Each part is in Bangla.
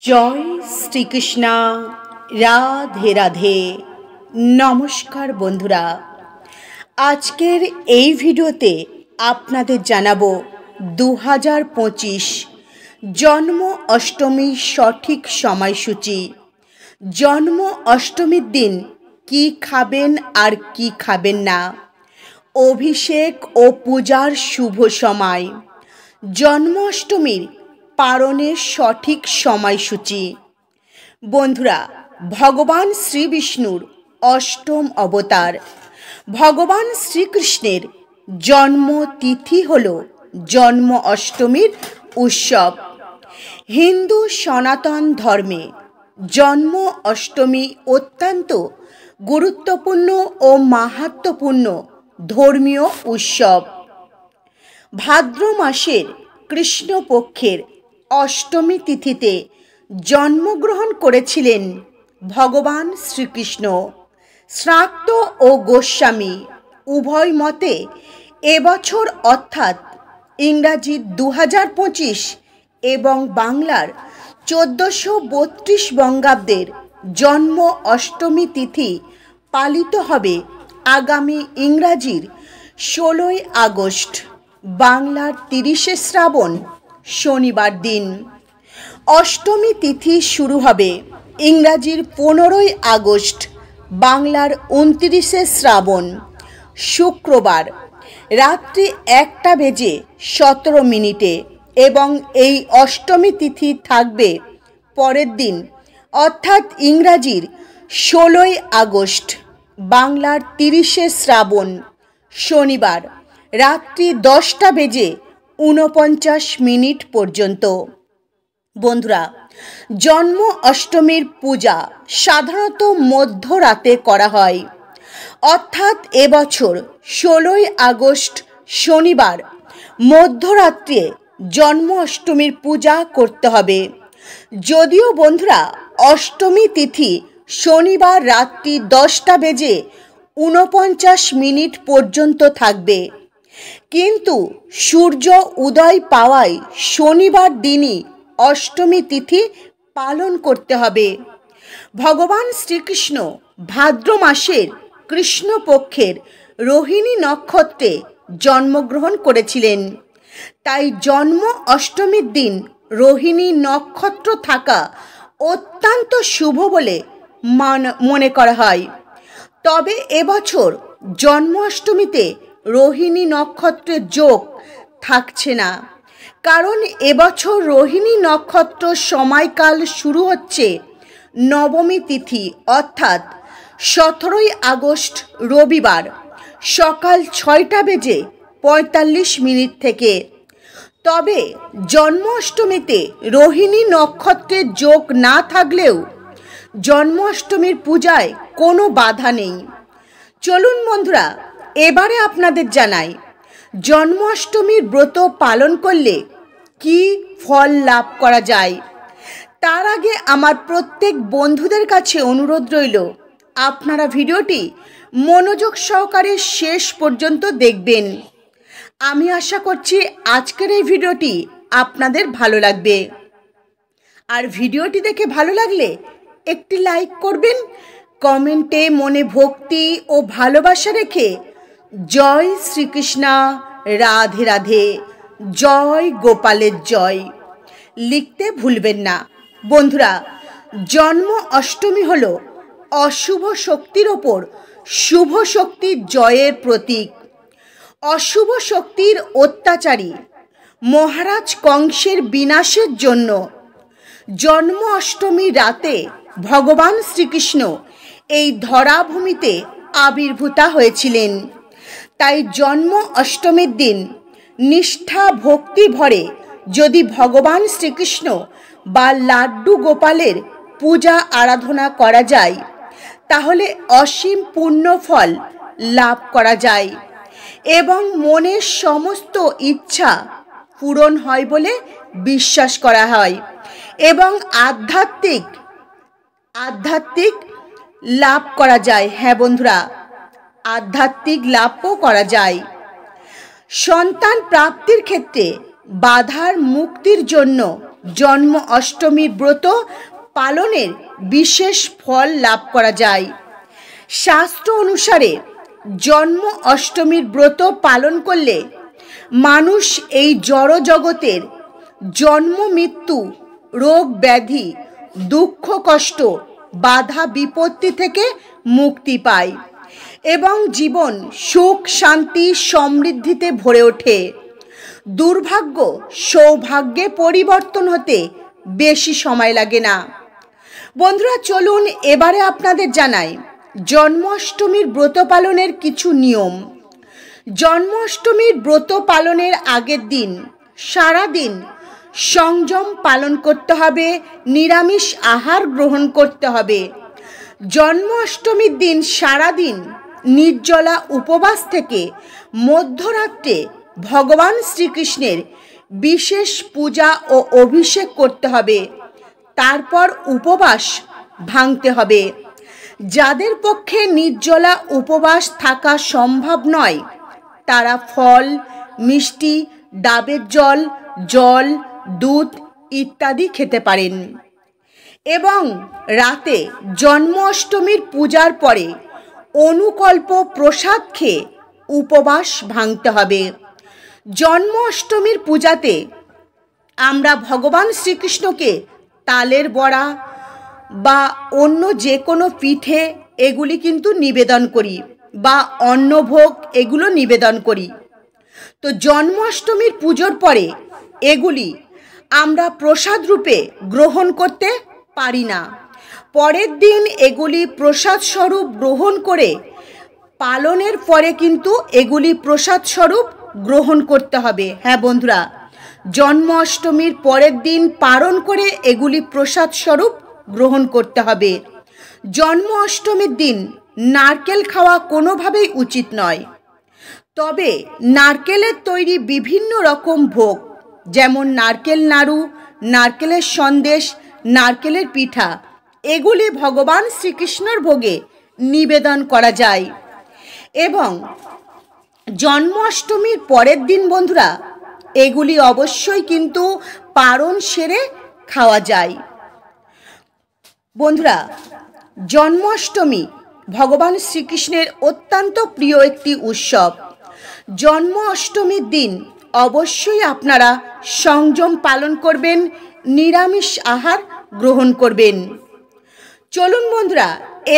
জয় শ্রীকৃষ্ণ। রাধে রাধে। নমস্কার বন্ধুরা, আজকের এই ভিডিওতে আপনাদের জানাবো 2025 জন্ম অষ্টমীর সঠিক সময়সূচি। জন্ম অষ্টমীর দিন কি খাবেন আর কি খাবেন না, অভিষেক ও পূজার শুভ সময়, জন্ম অষ্টমীর পালনের সঠিক সময়সূচি। বন্ধুরা, ভগবান শ্রী বিষ্ণুর অষ্টম অবতার ভগবান শ্রীকৃষ্ণের জন্মতিথি হল জন্ম অষ্টমীর উৎসব। হিন্দু সনাতন ধর্মে জন্ম অষ্টমী অত্যন্ত গুরুত্বপূর্ণ ও মাহাত্ম্যপূর্ণ ধর্মীয় উৎসব। ভাদ্র মাসের কৃষ্ণপক্ষের অষ্টমী তিথিতে জন্মগ্রহণ করেছিলেন ভগবান শ্রীকৃষ্ণ। শাক্ত ও গোস্বামী উভয় মতে এবছর অর্থাৎ ইংরাজি 2025 এবং বাংলার 1432 বঙ্গাব্দের জন্ম অষ্টমী তিথি পালিত হবে আগামী ইংরাজির 16 আগস্ট, বাংলার 30 শ্রাবণ শনিবার দিন। অষ্টমী তিথি শুরু হবে ইংরাজির 15 আগস্ট, বাংলার 29 শ্রাবণ শুক্রবার রাত্রি 1:17 এবং এই অষ্টমী তিথি থাকবে পরের দিন অর্থাৎ ইংরাজির 16 আগস্ট, বাংলার 30 শ্রাবণ শনিবার রাত্রি 10:49 পর্যন্ত। বন্ধুরা, জন্ম অষ্টমীর পূজা সাধারণত মধ্যরাতে করা হয়, অর্থাৎ এবছর 16 আগস্ট শনিবার মধ্যরাত্রে জন্ম অষ্টমীর পূজা করতে হবে। যদিও বন্ধুরা অষ্টমী তিথি শনিবার রাত্রি 10:49 পর্যন্ত থাকবে, কিন্তু সূর্য উদয় পাওয়ায় শনিবার দিনই অষ্টমী তিথি পালন করতে হবে। ভগবান শ্রীকৃষ্ণ ভাদ্র মাসের কৃষ্ণপক্ষের রোহিণী নক্ষত্রে জন্মগ্রহণ করেছিলেন, তাই জন্ম অষ্টমীর দিন রোহিণী নক্ষত্র থাকা অত্যন্ত শুভ বলে মনে করা হয়। তবে এবছর জন্ম অষ্টমীতে রোহিণী নক্ষত্রের যোগ থাকছে না, কারণ এবছর রোহিণী নক্ষত্র সময়কাল শুরু হচ্ছে নবমী তিথি অর্থাৎ 17 আগস্ট রবিবার সকাল 6:45 থেকে। তবে জন্ম অষ্টমীতে রোহিণী নক্ষত্রের যোগ না থাকলেও জন্মাষ্টমীর পূজায় কোনো বাধা নেই। চলুন বন্ধুরা, এবারে আপনাদের জানাই জন্মাষ্টমীর ব্রত পালন করলে কি ফল লাভ করা যায়। তার আগে আমার প্রত্যেক বন্ধুদের কাছে অনুরোধ রইল, আপনারা ভিডিওটি মনোযোগ সহকারে শেষ পর্যন্ত দেখবেন। আমি আশা করছি আজকের এই ভিডিওটি আপনাদের ভালো লাগবে। আর ভিডিওটি দেখে ভালো লাগলে একটি লাইক করবেন, কমেন্টে মনে ভক্তি ও ভালোবাসা রেখে জয় শ্রীকৃষ্ণ, রাধে রাধে, জয় গোপালের জয় লিখতে ভুলবেন না। বন্ধুরা, জন্ম অষ্টমী হল অশুভ শক্তির ওপর শুভ শক্তির জয়ের প্রতীক। অশুভ শক্তির অত্যাচারী মহারাজ কংসের বিনাশের জন্য জন্ম অষ্টমী রাতে ভগবান শ্রীকৃষ্ণ এই ধরাভূমিতে আবির্ভূত হয়েছিলেন। তাই জন্ম অষ্টমীর দিন নিষ্ঠা ভক্তি ভরে যদি ভগবান শ্রীকৃষ্ণ বা লাড্ডু গোপালের পূজা আরাধনা করা যায়, তাহলে অসীম পুণ্য ফল লাভ করা যায় এবং মনের সমস্ত ইচ্ছা পূরণ হয় বলে বিশ্বাস করা হয় এবং আধ্যাত্মিক লাভ করা যায়। হ্যাঁ বন্ধুরা, আধ্যাত্মিক লাভও করা যায়। সন্তান প্রাপ্তির ক্ষেত্রে বাধার মুক্তির জন্য জন্ম অষ্টমীর ব্রত পালনের বিশেষ ফল লাভ করা যায়। শাস্ত্র অনুসারে জন্ম অষ্টমীর ব্রত পালন করলে মানুষ এই জড় জগতের জন্ম মৃত্যু, রোগ ব্যাধি, দুঃখ কষ্ট, বাধা বিপত্তি থেকে মুক্তি পায় এবং জীবন সুখ শান্তি সমৃদ্ধিতে ভরে ওঠে। দুর্ভাগ্য সৌভাগ্যে পরিবর্তন হতে বেশি সময় লাগে না। বন্ধুরা, চলুন এবারে আপনাদের জানাই জন্মাষ্টমীর ব্রত পালনের কিছু নিয়ম। জন্মাষ্টমীর ব্রত পালনের আগের দিন সারাদিন সংযম পালন করতে হবে, নিরামিষ আহার গ্রহণ করতে হবে। জন্মাষ্টমীর দিন সারাদিন নির্জলা উপবাস থেকে মধ্যরাত্রে ভগবান শ্রীকৃষ্ণের বিশেষ পূজা ও অভিষেক করতে হবে। তারপর উপবাস ভাঙতে হবে। যাদের পক্ষে নির্জলা উপবাস থাকা সম্ভব নয় তারা ফল, মিষ্টি, ডাবের জল, জল, দুধ ইত্যাদি খেতে পারেন এবং রাতে জন্মাষ্টমীর পূজার পরে অনুকল্প প্রসাদ খেয়ে উপবাস ভাঙতে হবে। জন্মাষ্টমীর পূজাতে আমরা ভগবান শ্রীকৃষ্ণকে তালের বড়া বা অন্য যে কোনো পিঠে এগুলি কিন্তু নিবেদন করি বা অন্নভোগ এগুলো নিবেদন করি। তো জন্মাষ্টমীর পুজোর পরে এগুলি আমরা প্রসাদ রূপে গ্রহণ করতে পারি না। পরের দিন এগুলি প্রসাদ স্বরূপ গ্রহণ করে পালনের পরে কিন্তু এগুলি প্রসাদ স্বরূপ গ্রহণ করতে হবে। হ্যাঁ বন্ধুরা, জন্মাষ্টমীর পরের দিন পালন করে এগুলি প্রসাদ স্বরূপ গ্রহণ করতে হবে। জন্মাষ্টমীর দিন নারকেল খাওয়া কোনোভাবেই উচিত নয়। তবে নারকেলের তৈরি বিভিন্ন রকম ভোগ যেমন নারকেল নাড়ু, নারকেলের সন্দেশ, নারকেলের পিঠা এগুলি ভগবান শ্রীকৃষ্ণর ভোগে নিবেদন করা যায়। এবং জন্মাষ্টমীর পরের দিন বন্ধুরা এগুলি অবশ্যই কিন্তু পারণ সেরে খাওয়া যায়। বন্ধুরা, জন্মাষ্টমী ভগবান শ্রীকৃষ্ণের অত্যন্ত প্রিয় একটি উৎসব। জন্মাষ্টমীর দিন অবশ্যই আপনারা সংযম পালন করবেন, নিরামিষ আহার গ্রহণ করবেন। চলুন বন্ধুরা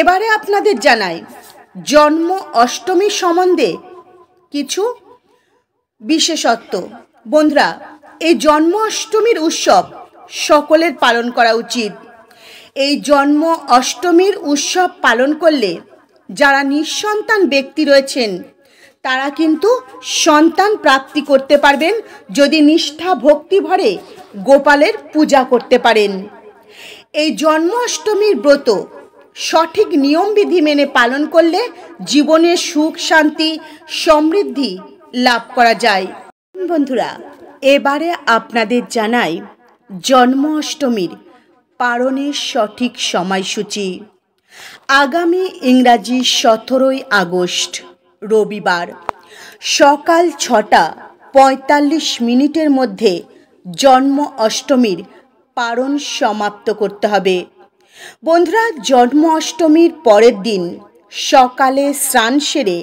এবারে আপনাদের জানাই জন্ম অষ্টমী সম্বন্ধে কিছু বিশেষত্ব। বন্ধুরা, এই জন্ম অষ্টমীর উৎসব সকলের পালন করা উচিত। এই জন্ম অষ্টমীর উৎসব পালন করলে যারা নিঃসন্তান ব্যক্তি রয়েছেন তারা কিন্তু সন্তান প্রাপ্তি করতে পারবেন যদি নিষ্ঠা ভক্তি ভরে গোপালের পূজা করতে পারেন। এই জন্মাষ্টমীর ব্রত সঠিক নিয়মবিধি মেনে পালন করলে জীবনে সুখ শান্তি সমৃদ্ধি লাভ করা যায়। বন্ধুরা, এবারে আপনাদের জানাই জন্মাষ্টমীর পালনের সঠিক সময়সূচি। আগামী ইংরাজি 17 আগস্ট রবিবার সকাল 6:45 মধ্যে জন্ম অষ্টমীর পালন সমাপ্ত করতে হবে। বন্ধুরা, জন্ম অষ্টমীর পরের দিন সকালে স্নান সেরে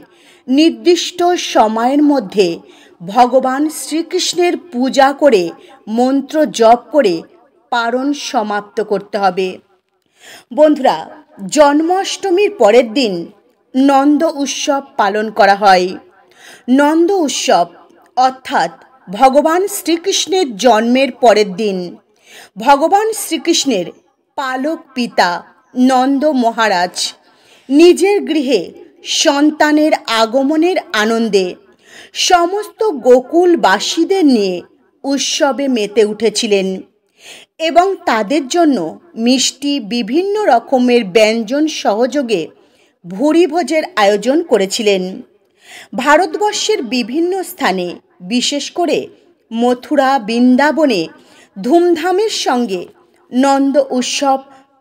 নির্দিষ্ট সময়ের মধ্যে ভগবান শ্রীকৃষ্ণের পূজা করে মন্ত্র জপ করে পালন সমাপ্ত করতে হবে। বন্ধুরা, জন্মাষ্টমীর পরের দিন নন্দ উৎসব পালন করা হয়। নন্দ উৎসব অর্থাৎ ভগবান শ্রীকৃষ্ণের জন্মের পরের দিন ভগবান শ্রীকৃষ্ণের পালক পিতা নন্দ মহারাজ নিজের গৃহে সন্তানের আগমনের আনন্দে সমস্ত গোকুলবাসীদের নিয়ে উৎসবে মেতে উঠেছিলেন এবং তাদের জন্য মিষ্টি বিভিন্ন রকমের ব্যঞ্জন সহযোগে ভুরিভোজের আয়োজন করেছিলেন। ভারতবর্ষের বিভিন্ন স্থানে বিশেষ করে মথুরা বৃন্দাবনে ধুমধামের সঙ্গে নন্দ উৎসব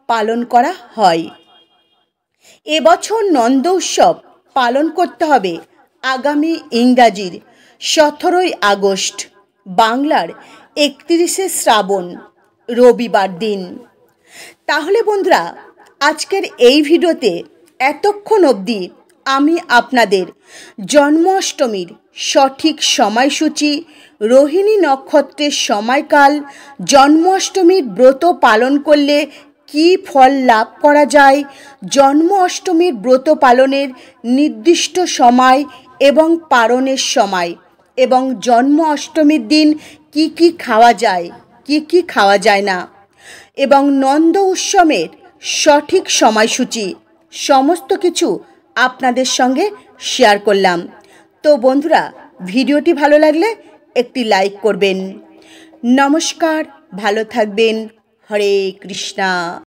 পালন করা হয়। এবছর নন্দ উৎসব পালন করতে হবে আগামী ইংরাজির 17 আগস্ট, বাংলার 31 শ্রাবণ রবিবার দিন। তাহলে বন্ধুরা, আজকের এই ভিডিওতে এতক্ষণ অবধি আমি আপনাদের জন্মাষ্টমীর সঠিক সময়সূচি, রোহিণী নক্ষত্রের সময়কাল, জন্মাষ্টমীর ব্রত পালন করলে কী ফল লাভ করা যায়, জন্মাষ্টমীর ব্রত পালনের নির্দিষ্ট সময় এবং পালনের সময়, এবং জন্মাষ্টমীর দিন কি কি খাওয়া যায়, কি খাওয়া যায় না, এবং নন্দ উৎসবের সঠিক সময়সূচি সমস্ত কিছু আপনাদের সঙ্গে শেয়ার করলাম। তো বন্ধুরা, ভিডিওটি ভালো লাগলে একটি লাইক করবেন। নমস্কার, ভালো থাকবেন। হরে কৃষ্ণা।